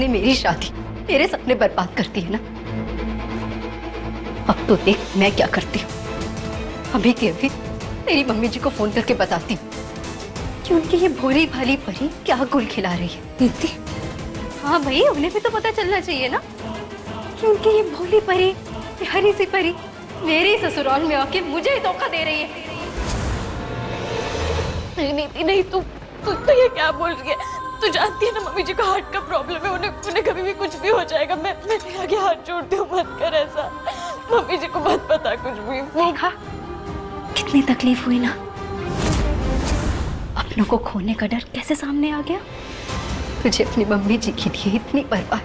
तूने मेरी शादी, मेरे सपने बर्बाद करती है ना। अब तो देख मैं क्या करती हूँ। अभी के अभी तेरी मम्मी जी को फोन करके बताती हूँ कि उनकी ये भोली भाली परी क्या गुल खिला रही है। दीदी, हाँ भाई, उन्हें भी तो पता चलना चाहिए ना कि उनकी ये भोली परी, प्यारी सी परी मेरे ससुराल में आके मुझे ही धोखा दे रही है। नहीं नीति नहीं, तू ये क्या बोल रही है? तू जानती है ना मम्मी जी को हार्ट का प्रॉब्लम है, उन्हें कभी भी कुछ भी हो जाएगा। मैं तेरे आगे हाथ जोड़ती हूँ, मत कर ऐसा। मम्मी जी को मत पता कुछ भी। देखा कितनी तकलीफ हुई ना, अपनों को खोने का डर कैसे सामने आ गया। तुझे अपनी मम्मी जी के लिए इतनी परवाह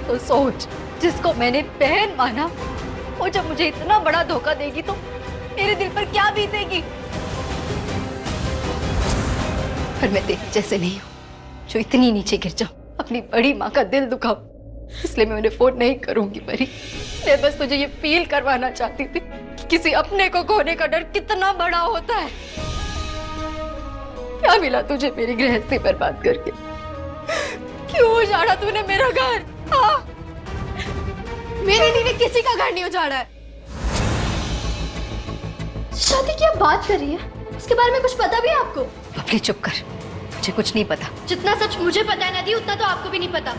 तो सोच, जिसको मैंने बहन माना वो जब मुझे इतना बड़ा धोखा देगी तो मेरे दिल पर क्या बीतेगी। पर मैं तेरे जैसे नहीं हूँ जो इतनी नीचे गिर जाऊं, अपनी बड़ी माँ का दिल दुखाऊं। इसलिए मैं उन्हें फोन नहीं करूंगी परी। मैं बस तुझे ये फील करवाना चाहती थी कि किसी अपने को खोने का डर कितना बड़ा होता है। क्या मिला तुझे मेरी गृहस्थी बर्बाद करके? क्यों उजाड़ा तूने मेरा घर? हाँ, मेरे लिए किसी का घर नहीं उजाड़ा है। शादी की आप बात कर रही है, उसके बारे में कुछ पता भी है आपको? बबली चुप कर, मुझे कुछ नहीं पता। जितना सच मुझे पता है नदी, उतना तो आपको भी नहीं पता।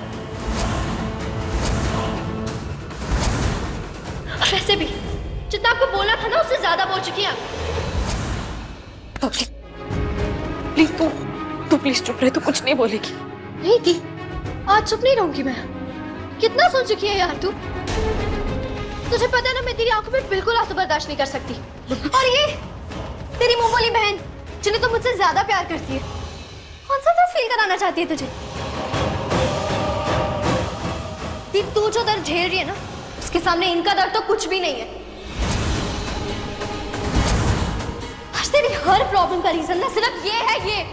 और वैसे भी जितना आपको बोला था ना, उससे ज्यादा बोल चुकी हैं आप। बबली प्लीज, तू प्लीज चुप रहे, तू कुछ नहीं बोलेगी। नहीं थी, आज चुप नहीं रहूंगी मैं। कितना सोच चुकी है यार तू। तुझे पता है ना, मैं तेरी आंखों में बिल्कुल आंसू बर्दाश्त नहीं कर सकती। और ये तेरी मुंह वाली बहन जिन्हें तो मुझसे ज्यादा प्यार करती है, कौन सा दर्द फील कराना चाहती है तुझे? तू जो दर्द झेल रही है ना, उसके सामने इनका दर्द तो कुछ भी नहीं है। आज तेरी हर प्रॉब्लम का रीजन ना सिर्फ ये है, ये।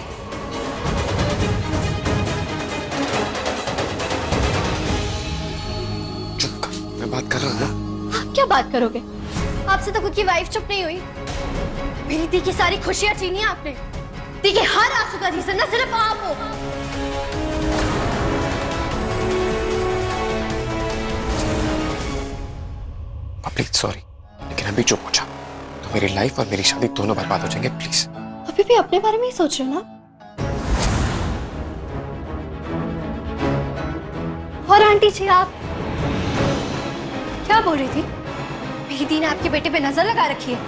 चुप कर, मैं बात कर रहा हूँ ना। आप क्या बात करोगे? आपसे तो खुद की वाइफ चुप नहीं हुई। मेरी दी की सारी खुशियां छीनी आपने। दी के हर आंसू का रीजन ना सिर्फ आप हो। प्लीज सॉरी, लेकिन अभी चुप हो जा, तो मेरी लाइफ और मेरी शादी दोनों बर्बाद हो जाएंगे। प्लीज। अभी भी अपने बारे में ही सोच रहे हो ना? और आंटी जी, आप क्या बोल रही थी? मेरी दी ने आपके बेटे पे नजर लगा रखी है।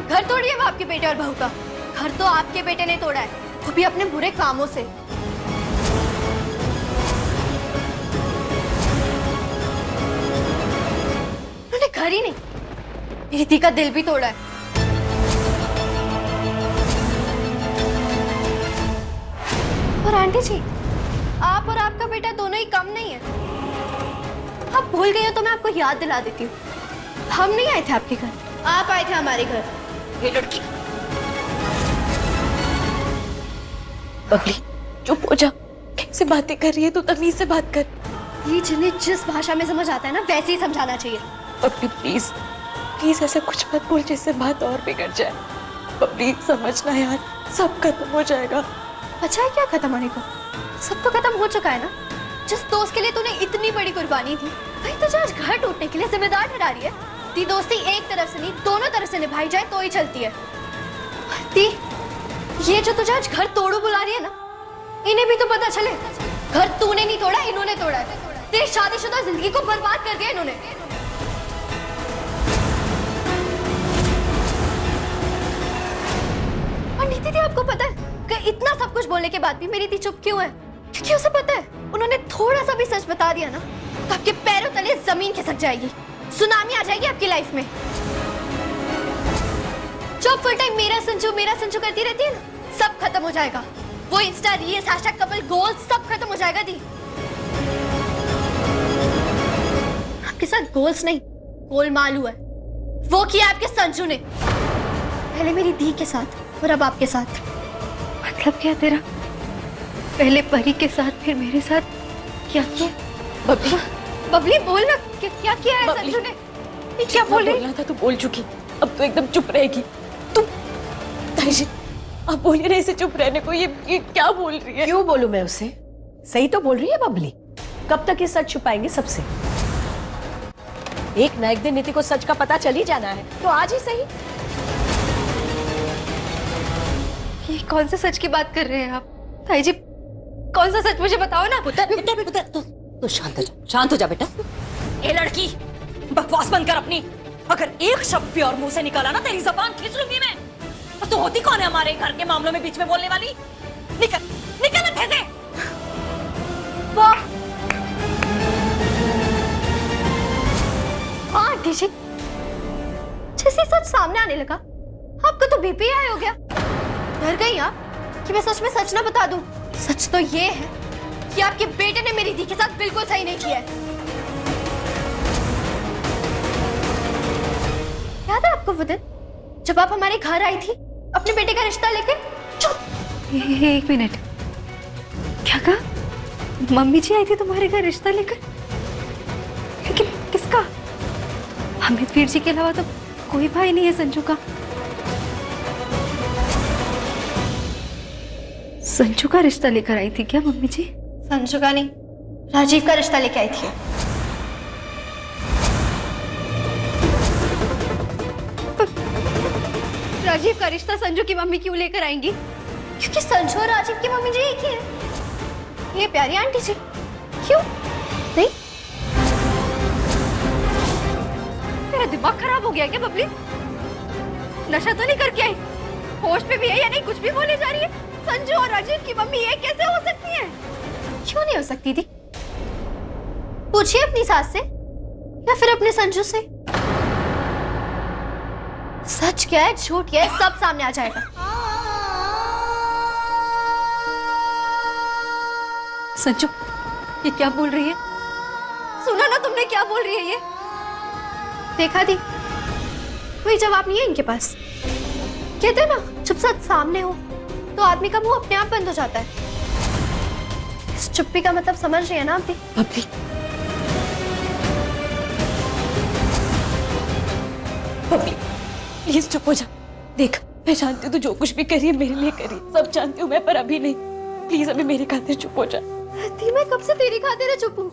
घर तोड़ी है वो आपके बेटे और बहू का। घर तो आपके बेटे ने तोड़ा है, वो भी अपने बुरे कामों से। उन्होंने घर ही नहीं, मेरी दी का दिल भी तोड़ा है। और आंटी जी, आप और आपका बेटा दोनों ही कम नहीं है। आप भूल गई हो तो मैं आपको याद दिला देती हूँ। हम नहीं आए थे आपके घर, आप आए थे हमारे घर। ये लड़की। बबली चुप हो जा, कैसे बातें कर रही है तू? तमीज से बात कर। ये जिन्हें जिस भाषा में समझ आता है ना, वैसे ही समझाना चाहिए। बबली प्लीज प्लीज ऐसा कुछ मत बोल जिससे बात और बिगड़ जाए। बबली समझना यार, सब खत्म हो जाएगा। अच्छा है क्या खत्म होने को? सब तो खत्म हो चुका है ना। जिस दोस्त के लिए तूने इतनी बड़ी कुर्बानी दी, वही तुझे आज घर टूटने के लिए जिम्मेदार ठहरा रही है। ती दोस्ती एक तरफ से नहीं, दोनों तरफ से निभाई जाए तो ही चलती है। ती, ये जो तुझे आज घर तोड़ो बुला रही है ना, इन्हें भी तो पता चले घर तूने नहीं तोड़ा, इन्होंने तोड़ा है। तेरी शादीशुदा जिंदगी को बर्बाद कर दिया इन्होंने। और नीति दी, आपको पता है कि इतना सब कुछ बोलने के बाद भी मेरी दी चुप क्यों है? क्योंकि उसे पता है उन्होंने थोड़ा सा भी सच बता दिया ना, तो आपके पैरों तले जमीन खिसक जाएगी, सुनामी आ जाएगी आपकी लाइफ में। जो फुल टाइम मेरा संजू करती रहती है ना, सब खत्म हो जाएगा। वो Insta reels, hashtag couple goals, सब खत्म हो जाएगा दी। आपके साथ गोल्स नहीं, गोलमाल हुआ है। वो किया आपके संजू ने, पहले मेरी दी के साथ और अब आपके साथ। मतलब क्या तेरा? पहले परी के साथ, फिर मेरे साथ क्या किया? बबली बबली बोल ना, क्या किया है संजू ने? क्या बोल रही? बोलना था तो बोल चुकी, अब तो एकदम चुप रहेगी तुम। ताईजी, आप बोलिए ना इसे चुप रहने को। ये क्या बोल रही है? क्यों बोलूं मैं उसे? सही तो बोल रही है बबली। कब तक ये सच छुपाएंगे सबसे? एक ना एक दिन नीति को सच का पता चल ही जाना है, तो आज ही सही। ये कौन से सच की बात कर रहे हैं आप ताई जी? कौन सा सच मुझे बताओ ना। पुत्र तू शांत हो जा बेटा। ए लड़की, बकवास बंद कर अपनी। अगर एक शब्द भी और मुंह से निकाला ना, तेरी जबान खींच लूंगी मैं। और तू होती कौन है हमारे घर के मामलों में बीच में बोलने वाली? निकल निकल इधर से। वाह आंटी जी, जैसे सच सामने आने लगा आपको तो बीपी हाई हो गया। डर गई आप कि मैं सच में सच ना बता दूं? सच तो ये है कि आपके बेटे ने मेरी दी के साथ बिल्कुल सही नहीं किया है। याद है आपको वो दिन जब आप हमारे घर आई थी अपने बेटे का रिश्ता लेके? चुप। एक मिनट, क्या कहा? मम्मी जी आई थी तुम्हारे घर रिश्ता लेकर? लेकिन किसका? अमित वीर जी के अलावा तो कोई भाई नहीं है संजू का। संजू का रिश्ता लेकर आई थी क्या मम्मी जी? संजू का नहीं, राजीव का रिश्ता लेके आई थी। राजीव का रिश्ता संजू की मम्मी क्यों लेकर आएंगी? क्योंकि संजू और राजीव की मम्मी जी एक ही है। ये प्यारी आंटी जी, क्यों नहीं? तेरा दिमाग खराब हो गया क्या बबली? नशा तो नहीं करके आई? होश पे भी है या नहीं? कुछ भी बोले जा रही है। संजू और राजीव की मम्मी एक कैसे हो सकती है? क्यों नहीं हो सकती थी? पूछिए अपनी सास से या फिर अपने संजू से। सच क्या है झूठ क्या है सब सामने आ जाएगा। संजू ये क्या बोल रही है? सुना ना तुमने क्या बोल रही है ये? देखा दी, कोई जवाब नहीं है इनके पास। कहते हैं ना जब सच सामने हो तो आदमी का मुंह अपने आप बंद हो जाता है। इस चुप्पी का मतलब समझ रही है ना आप भी? बबली, बबली प्लीज चुप हो जा। देख मैं जानती हूँ तू जो कुछ भी करी है मेरे लिए करी, सब जानती हूँ मैं, पर अभी नहीं। प्लीज अभी मेरी खातिर चुप हो जा। थी मैं कब से तेरी खातिर चुप हूँ,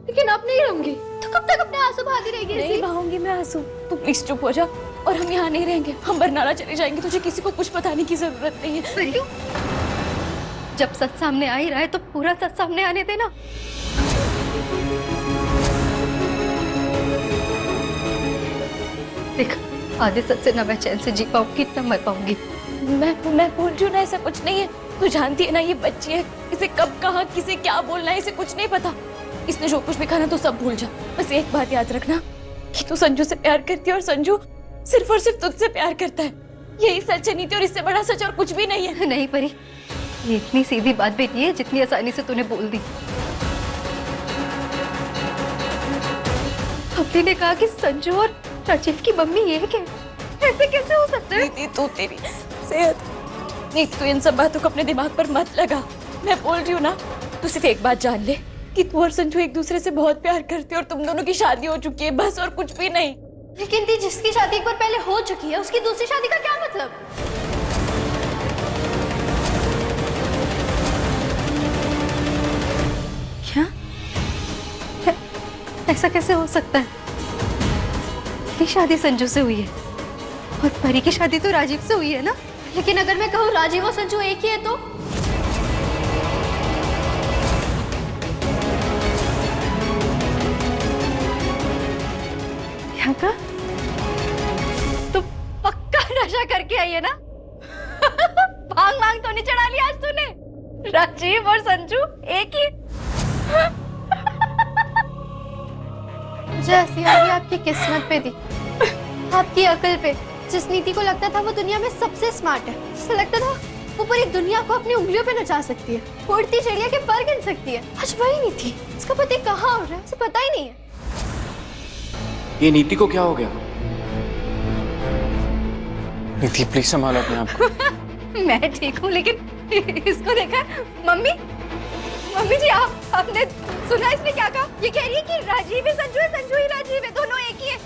लेकिन अब नहीं रहूंगी। तो कब तक अपने आंसू बहाती रहेगी? नहीं बहाऊंगी मैं आंसू, तू प्लीज चुप हो जा। और हम यहाँ नहीं रहेंगे, हम बरनाला चले जाएंगे। तुझे किसी को कुछ बताने की जरूरत नहीं है। क्यों? जब सच सामने आ ही रहा है तो पूरा सच सामने आने देना। देख आधे सच से ना मैं चैन से जी पाऊंगी ना मर पाऊंगी। मैं बोल रही हूँ ना, ऐसा कुछ नहीं है। तू जानती है ना ये बच्ची है, इसे कब कहाँ किसे क्या बोलना है इसे कुछ नहीं पता। इसने जो कुछ भी खाना तो सब भूल जा। बस एक बात याद रखना कि तू संजू से प्यार करती है और संजू सिर्फ और सिर्फ तुझसे प्यार करता है। यही सच है नीति, और इससे बड़ा सच और कुछ भी नहीं है। नहीं परी, ये इतनी सीधी बात भी नहीं है जितनी आसानी से तूने बोल दी। अपने ने कहा कि संजू और राजीव की मम्मी एक है। ऐसे कैसे हो सकता है? नीति तू तेरी सेहत, नीति तू इन सब बातों को अपने दिमाग पर मत लगा। मैं बोल रही हूँ ना, तू सिर्फ एक बात जान ले कि तू और संजू एक दूसरे से बहुत प्यार करते हो और तुम दोनों की शादी हो चुकी है, बस और कुछ भी नहीं। लेकिन दी जिसकी शादी एक बार पहले हो चुकी है उसकी दूसरी शादी का क्या मतलब? क्या? ऐसा कैसे हो सकता है? मेरी शादी संजू से हुई है और परी की शादी तो राजीव से हुई है ना। लेकिन अगर मैं कहूँ राजीव और संजू एक ही है तो? क्या कहा? तो पक्का नशा करके आई है ना? भांग भांग तो नहीं चढ़ा लिया आज तूने? राजीव और संजू एक ही? मुझे हंसी आ रही आपकी किस्मत पे दी, आपकी अकल पे। जिस नीति को लगता था वो दुनिया में सबसे स्मार्ट है, जिसे लगता था वो पूरी दुनिया को अपनी उंगलियों पे नचा सकती है, उड़ती चिड़िया के पर गिन सकती है, आज वही नहीं थी। उसका पति कहाँ हो रहा है उसे पता ही नहीं है। ये नीति को क्या हो गया? नीति प्लीज संभालो अपने आप को। मैं ठीक हूँ, लेकिन इसको देखा? मम्मी मम्मी जी आपने सुना इसने क्या कहा? ये कह रही है कि राजीव ही संजू है, संजू ही राजीव है, दोनों एक ही है।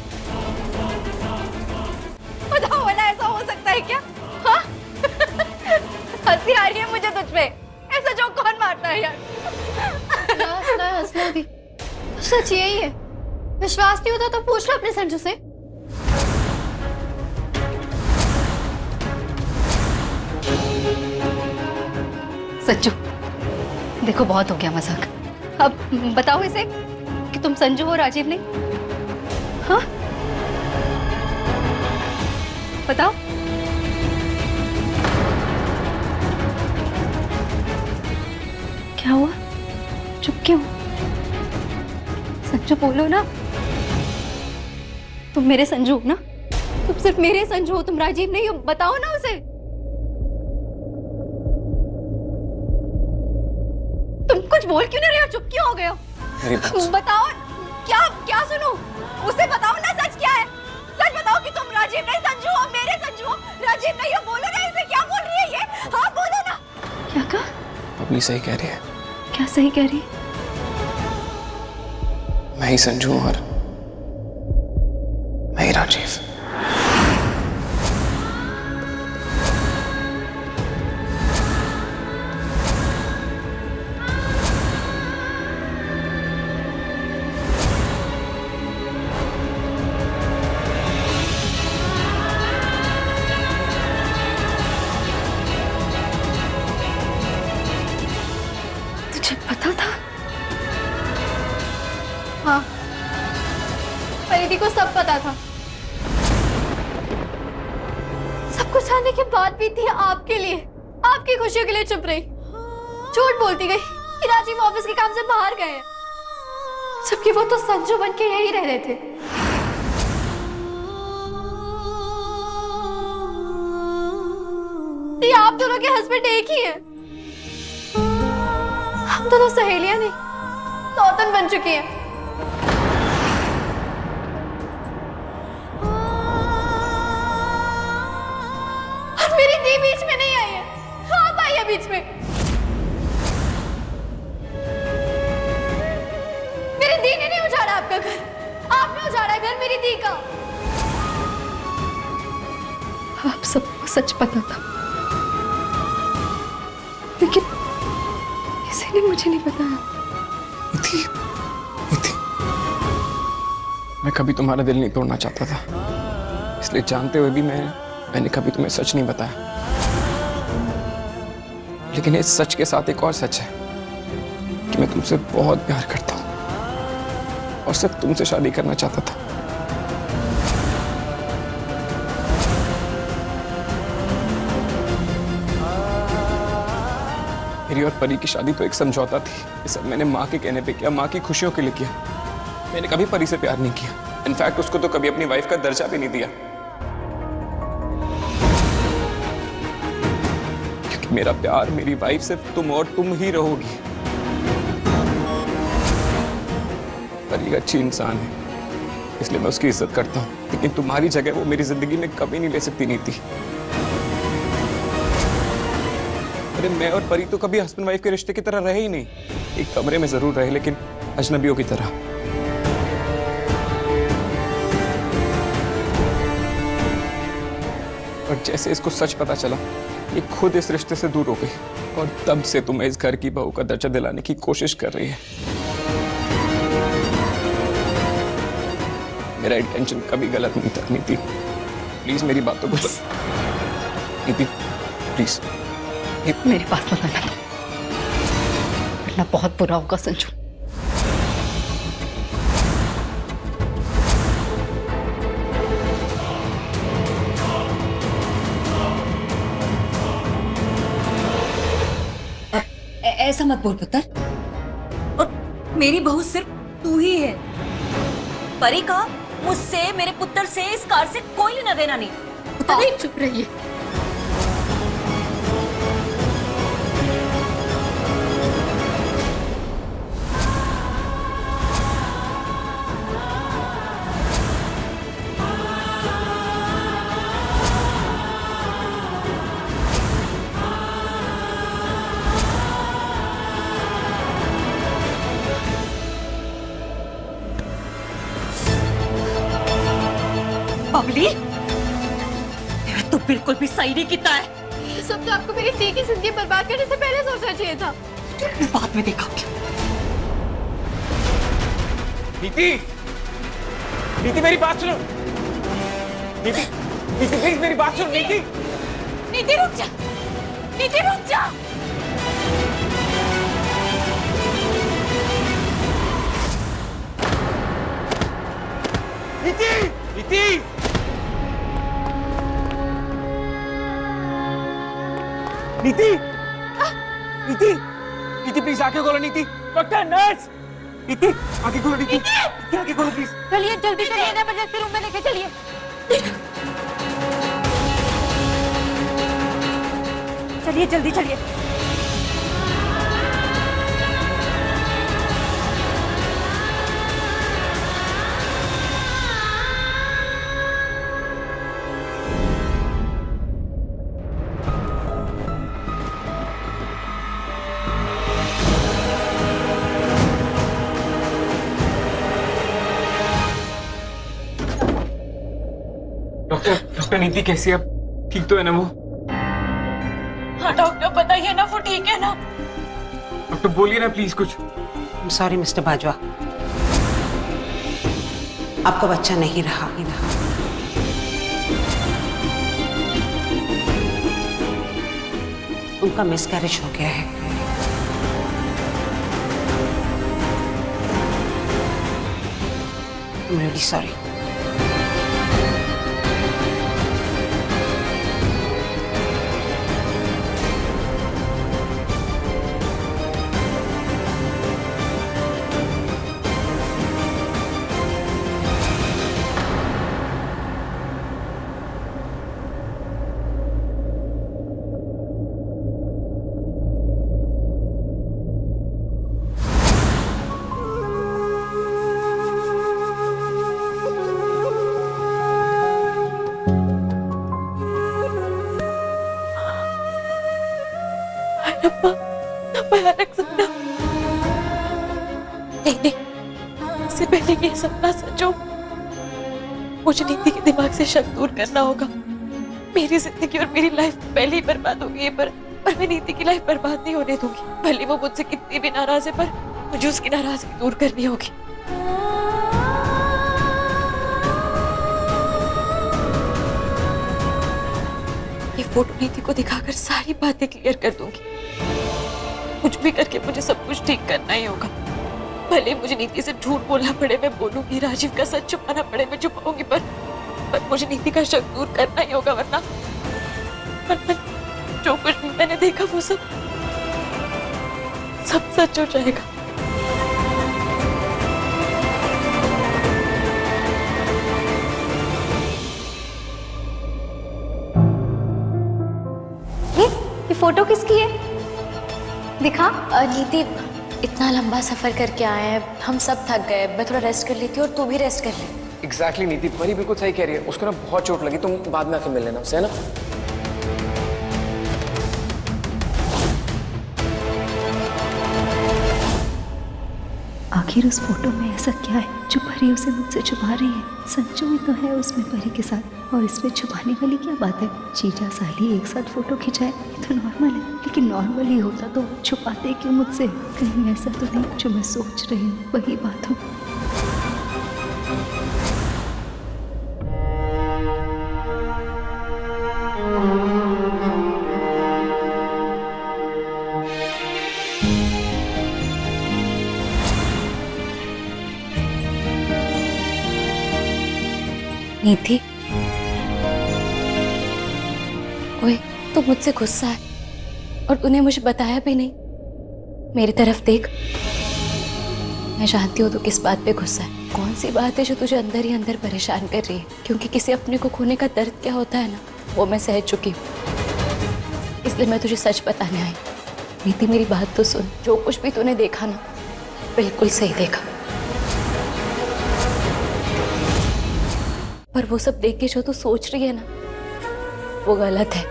बताओ भला ऐसा हो सकता है क्या? हाँ? हंसी आ रही है मुझे तुझ पे। ऐसा जोक कौन मारता है यार? हंसना दी, तो सच यही है। विश्वास नहीं होता तो पूछ लो अपने संजू से। सच्चू, देखो बहुत हो गया मजाक। अब बताओ इसे कि तुम संजू हो, राजीव नहीं। हाँ बताओ। क्या हुआ, चुप क्यों? संजू बोलो ना, तुम मेरे संजू हो ना? तुम सिर्फ मेरे संजू हो, तुम राजीव नहीं हो। बताओ ना उसे। तुम कुछ बोल क्यों नहीं रहे हो? चुप क्यों हो गए हो? बताओ, क्या क्या सुनूं? उसे बताओ ना, सच क्या है? सच बताओ कि तुम राजीव नहीं संजू हो, मेरे संजू हो। राजीव नहीं हो, बोलो ना इसे। क्या बोल रही है ये? हाँ बोलो ना। क्या कहा? अपनी सही कह रही है। क्या सही कह रही है? मैं ही संजू हूं और मैं ही राजीव। तुझे पता था? हाँ, परिधि को सब पता था। सब कुछ जानने के बाद भी थी आपके लिए, आपकी खुशियों के लिए चुप रही। झूठ बोलती गई कि राजीव ऑफिस के काम से बाहर गए हैं, जबकि वो तो संजू बन के यही रह रहे थे। ये आप दोनों के हस्बैंड एक ही हैं। हम दोनों सहेलियां नहीं, सौतन बन चुकी हैं। और मेरी दी बीच में नहीं आई है, आप आई है बीच में। मेरी दी ने नहीं उजाड़ा आपका घर, आपने उजाड़ा घर मेरी दी का। आप सबको सच पता था, लेकिन किसी ने मुझे नहीं बताया। इति, इति, मैं कभी तुम्हारा दिल नहीं तोड़ना चाहता था, इसलिए जानते हुए भी मैंने कभी तुम्हें सच नहीं बताया। लेकिन इस सच के साथ एक और सच है कि मैं तुमसे बहुत प्यार करता हूं और सिर्फ तुमसे शादी करना चाहता था। मेरी और परी की शादी तो एक समझौता थी। ये सब मैंने माँ के कहने पे किया, माँ की खुशियों के लिए किया। मैंने कभी परी से प्यार नहीं किया। इनफैक्ट उसको तो कभी अपनी वाइफ का दर्जा भी नहीं दिया, क्योंकि मेरा प्यार, मेरी वाइफ सिर्फ तुम और तुम ही रहोगी। परी एक अच्छी इंसान है, इसलिए मैं उसकी इज्जत करता हूँ, लेकिन तुम्हारी जगह वो मेरी जिंदगी में कभी नहीं ले सकती नहीं थी। अरे मैं और परी तो कभी हस्बैंड वाइफ के रिश्ते की तरह रहे ही नहीं। एक कमरे में जरूर रहे, लेकिन अजनबियों की तरह। और जैसे इसको सच पता चला, ये खुद इस रिश्ते से दूर हो गई और तब से तुम्हें इस घर की बहू का दर्जा दिलाने की कोशिश कर रही है। मेरा इंटेंशन कभी गलत नहीं था नीति, प्लीज मेरी बातों को नीति प्लीज मेरे पास मत आना, वरना बहुत बुरा होगा संजू। ऐसा मत बोल पुत्र, और मेरी बहू सिर्फ तू ही है। परी का मुझसे, मेरे पुत्र से, इस कार से कोई लेना देना नहीं। आप चुप रहिए। पगली, तो बिल्कुल भी सही नहीं किया है। ये सब तो आपको मेरी दी की जिंदगी बर्बाद करने से पहले सोचना चाहिए था। बाद में देखा। नीति, नीति मेरी बात सुनो। नीति, नीति प्लीज मेरी बात सुनो। नीति, नीति रुक जा, नीति रुक जा। नीति, नीति, नीति, नीति, नीति प्लीज आंखें खोलो। नीति, डॉक्टर, नर्स, नीति आंखें खोलो। नीति, नीति आंखें खोलो प्लीज। चलिए जल्दी चलिए, इमरजेंसी रूम में लेके चलिए। चलिए जल्दी चलिए। डॉक्टर, नीति कैसी है? अब ठीक तो है ना वो? हाँ डॉक्टर, बताइए ना वो ठीक है ना? डॉक्टर बोलिए ना प्लीज कुछ। सॉरी मिस्टर बाजवा, आपका बच्चा नहीं रहा। उनका मिसकैरेज हो गया है। I'm really sorry. मैं रख सकता। नहीं, इससे पहले ये सपना सच हो, मुझे नीति के दिमाग से शक दूर करना होगा। मेरी जिंदगी और मेरी लाइफ पहले ही बर्बाद हो गई है, पर मैं नीति की लाइफ बर्बाद नहीं होने दूंगी। भले वो मुझसे कितनी भी नाराज है, पर मुझे उसकी नाराजगी दूर करनी होगी। ये फोटो नीति को दिखाकर सारी बातें क्लियर कर दूंगी। कुछ भी करके मुझे सब कुछ ठीक करना ही होगा। भले मुझे नीति से झूठ बोलना पड़े, मैं बोलूंगी। राजीव का सच छुपाना पड़े, मैं छुपाऊंगी। पर मुझे नीति का शक दूर करना ही होगा, वरना जो कुछ भी मैंने देखा वो सब सच हो जाएगा। ये फोटो किसकी है? दिखा। नीति, इतना लंबा सफर करके आए हैं, हम सब थक गए। मैं थोड़ा रेस्ट कर लेती हूँ और तू भी रेस्ट कर ले। एग्जैक्टली नीति, परी बिल्कुल सही कह रही है। उसको ना बहुत चोट लगी, तुम बाद में आके मिल लेना उससे, है ना? आखिर उस फोटो में ऐसा क्या है जो परी उसे मुझसे छुपा रही है? संजू भी तो है उसमें परी के साथ, और इसमें छुपाने वाली क्या बात है? जीजा साली एक साथ फोटो खिंचाए ये तो नॉर्मल है, लेकिन नॉर्मल ही होता तो छुपाते क्यों मुझसे? कहीं ऐसा तो नहीं जो मैं सोच रही हूँ वही बात हो। नीति, ओए, तू मुझसे गुस्सा है और तूने मुझे बताया भी नहीं। मेरी तरफ देख, मैं जानती हूँ तू किस बात पे गुस्सा है। कौन सी बात है जो तुझे अंदर ही अंदर परेशान कर रही है? क्योंकि किसी अपने को खोने का दर्द क्या होता है ना, वो मैं सह चुकी हूँ। इसलिए मैं तुझे सच बताने आई। नीति, मेरी बात तो सुन। जो कुछ भी तूने देखा ना, बिल्कुल सही देखा, पर वो सब देख के जो तू सोच रही है ना, वो गलत है।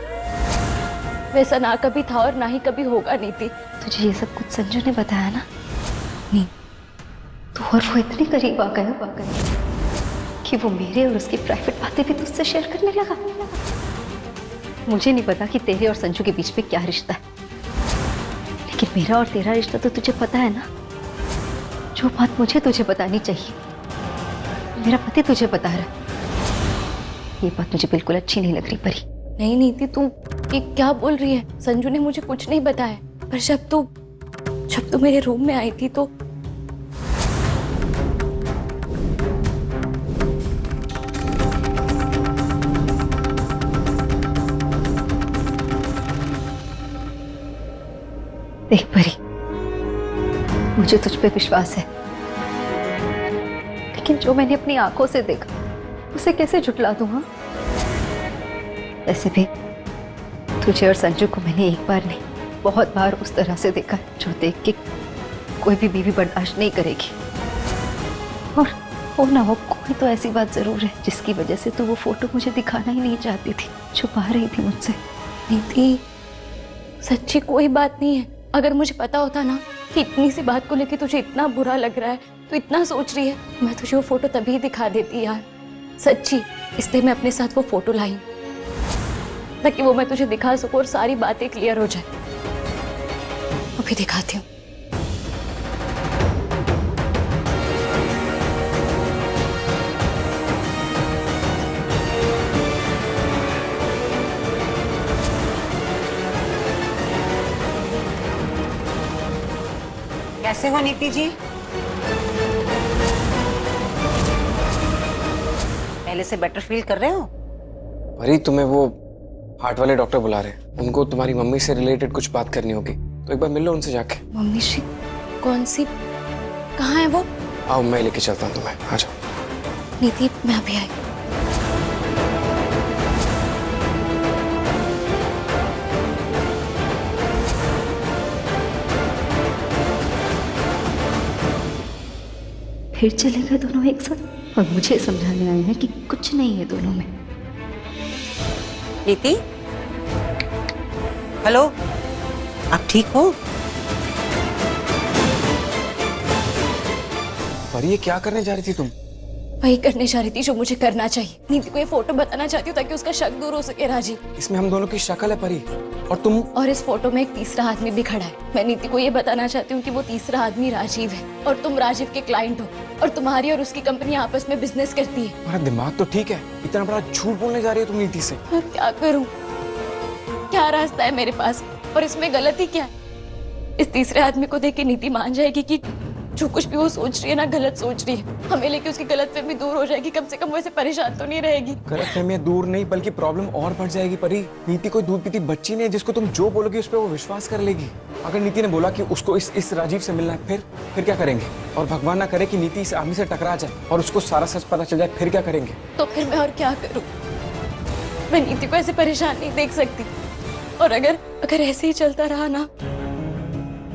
वैसा ना कभी था और ना ही कभी होगा। नीति, तुझे ये सब कुछ संजू ने बताया ना? नहीं, तू और वो इतने करीब आ गए कि वो मेरे और उसकी प्राइवेट बातें भी तुझसे शेयर करने लगा। मुझे नहीं पता कि तेरे और संजू के बीच में क्या रिश्ता है, लेकिन मेरा और तेरा रिश्ता तो तुझे पता है ना। जो बात मुझे तुझे बतानी चाहिए मेरा पति तुझे बता रहा है। ये बात मुझे बिल्कुल अच्छी नहीं लग रही परी। नहीं नीति, तू ये क्या बोल रही है? संजू ने मुझे कुछ नहीं बताया, पर जब तू मेरे रूम में आई थी तो देख परी, मुझे तुझ पे विश्वास है, लेकिन जो मैंने अपनी आंखों से देखा उसे कैसे झुठला दूं? हाँ, वैसे भी तुझे और संजू को मैंने एक बार नहीं बहुत बार उस तरह से देखा जो देख के कोई भी बीवी बर्दाश्त नहीं करेगी। और हो ना हो कोई तो ऐसी बात जरूर है जिसकी वजह से तू वो फोटो मुझे दिखाना ही नहीं चाहती थी, छुपा रही थी मुझसे। नीति, सच्ची कोई बात नहीं है। अगर मुझे पता होता ना कि इतनी सी बात को लेके तुझे इतना बुरा लग रहा है, तो इतना सोच रही है, मैं तुझे वो फोटो तभी दिखा देती यार, सच्ची। इसलिए मैं अपने साथ वो फोटो लाई ताकि वो मैं तुझे दिखा सकूं और सारी बातें क्लियर हो जाए। अभी दिखाती हूँ। कैसे हो नीति जी? पहले से बेटर फील कर रहे हो? परी, तुम्हें वो हार्ट वाले डॉक्टर बुला रहे हैं। उनको तुम्हारी मम्मी से रिलेटेड कुछ बात करनी होगी, तो एक बार मिल लो उनसे जाके। मम्मी जी? कौन सी? कहाँ है वो? आओ, मैं लेके चलता हूँ तुम्हें, आ जाओ। नीति, मैं अभी आई। फिर चले गए दोनों एक साथ और मुझे समझाने आए हैं कि कुछ नहीं है दोनों में। नीति, हेलो, आप ठीक हो? परी, ये क्या करने जा रही थी तुम? वही करने जा रही थी जो मुझे करना चाहिए। नीति को ये फोटो बताना चाहती हूँ ताकि उसका शक दूर हो सके। राजीव, इसमें हम दोनों की शक्ल है परी, और तुम। और इस फोटो में एक तीसरा आदमी भी खड़ा है। मैं नीति को ये बताना चाहती हूँ कि वो तीसरा आदमी राजीव है और तुम राजीव के क्लाइंट हो और तुम्हारी और उसकी कंपनी आपस में बिजनेस करती है। तुम्हारा दिमाग तो ठीक है, इतना बड़ा झूठ बोलने जा रही है तुम नीति से। मैं क्या करूँ? क्या रास्ता है मेरे पास? और इसमें गलती क्या है? इस तीसरे आदमी को देख के नीति मान जाएगी कि जो कुछ भी वो सोच रही है ना, गलत सोच रही है। हमें लेके उसकी गलतफहमी दूर हो जाएगी, कम से कम वो ऐसे परेशान तो नहीं रहेगी। गलतफहमियां दूर नहीं, बल्कि प्रॉब्लम और बढ़ जाएगी परी। नीति कोई दूध पीती बच्ची नहीं है जिसको तुम जो बोलोगी उस पर वो विश्वास कर लेगी। अगर नीति ने बोला कि उसको इस राजीव से मिलना है, फिर क्या करेंगे? और भगवान ना करे कि नीति इस आदमी से टकरा जाए और उसको सारा सच पता चल जाए, फिर क्या करेंगे? तो फिर मैं और क्या करूं? मैं नीति को ऐसे परेशान नहीं देख सकती। और अगर ऐसे ही चलता रहा ना,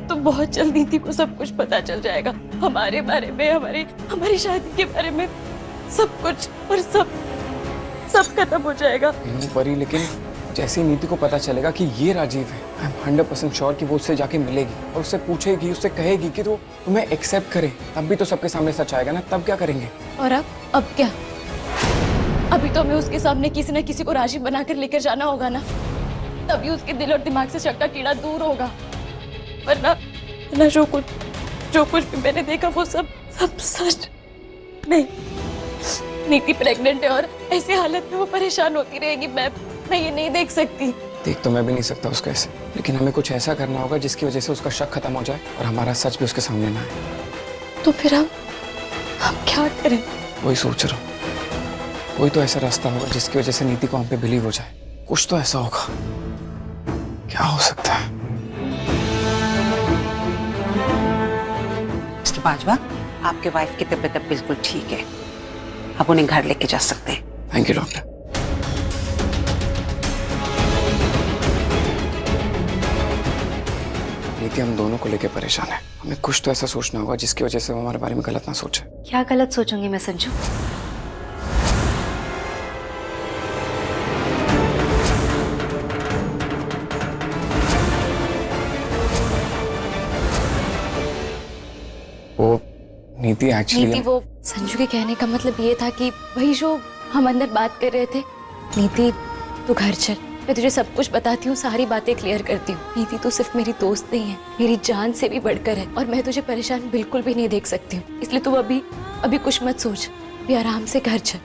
तो बहुत जल्द नीति को सब कुछ पता चल जाएगा, हमारे बारे में, हमारी शादी के बारे में, सब कुछ। और सब खत्म हो जाएगा। परी, लेकिन जैसे ही नीति को पता चलेगा कि ये राजीव है, आई एम 100% श्योर कि वो उससे जाके मिलेगी और उससे पूछेगी, उससे कहेगी कि तो तुम्हें एक्सेप्ट करे, तब भी तो सबके सामने सच आएगा ना। तब क्या करेंगे? और अब क्या? अभी तो हमें उसके सामने किसी न किसी को राजीव बनाकर लेकर जाना होगा ना, तभी उसके दिल और दिमाग से शक का कीड़ा दूर होगा। वरना जो कुछ भी मैंने देखा वो सब सच नहीं। नीति प्रेग्नेंट है और ऐसी हालत में वो परेशान होती रहेगी। मैं ये नहीं देख सकती। देख तो मैं भी नहीं सकता उसको ऐसे, लेकिन हमें कुछ ऐसा करना होगा जिसकी वजह से उसका शक खत्म हो जाए और हमारा सच भी उसके सामने ना आए। तो फिर हम क्या करें? वही सोच रहा हूँ, कोई तो ऐसा रास्ता होगा जिसकी वजह से नीति को हम पे बिलीव हो जाए। कुछ तो ऐसा होगा। क्या हो सकता है? मिस्टर बाजवा, आपके वाइफ की तबीयत अब बिल्कुल ठीक है, आप उन्हें घर लेके जा सकते हैं। Thank you doctor. नीति हम दोनों को लेके परेशान है। हमें कुछ तो ऐसा सोचना होगा जिसकी वजह से वो हमारे बारे में गलत ना सोचे। क्या गलत सोचूंगी मैं संजू? वो नीति एक्चुअली वो संजू के कहने का मतलब ये था कि वही जो हम अंदर बात कर रहे थे। नीति, तू घर चल, मैं तुझे सब कुछ बताती हूँ, सारी बातें क्लियर करती हूँ। नीति तू सिर्फ मेरी दोस्त नहीं है, मेरी जान से भी बढ़कर है, और मैं तुझे परेशान बिल्कुल भी नहीं देख सकती हूँ। इसलिए तू अभी कुछ मत सोच, अभी आराम से घर चल।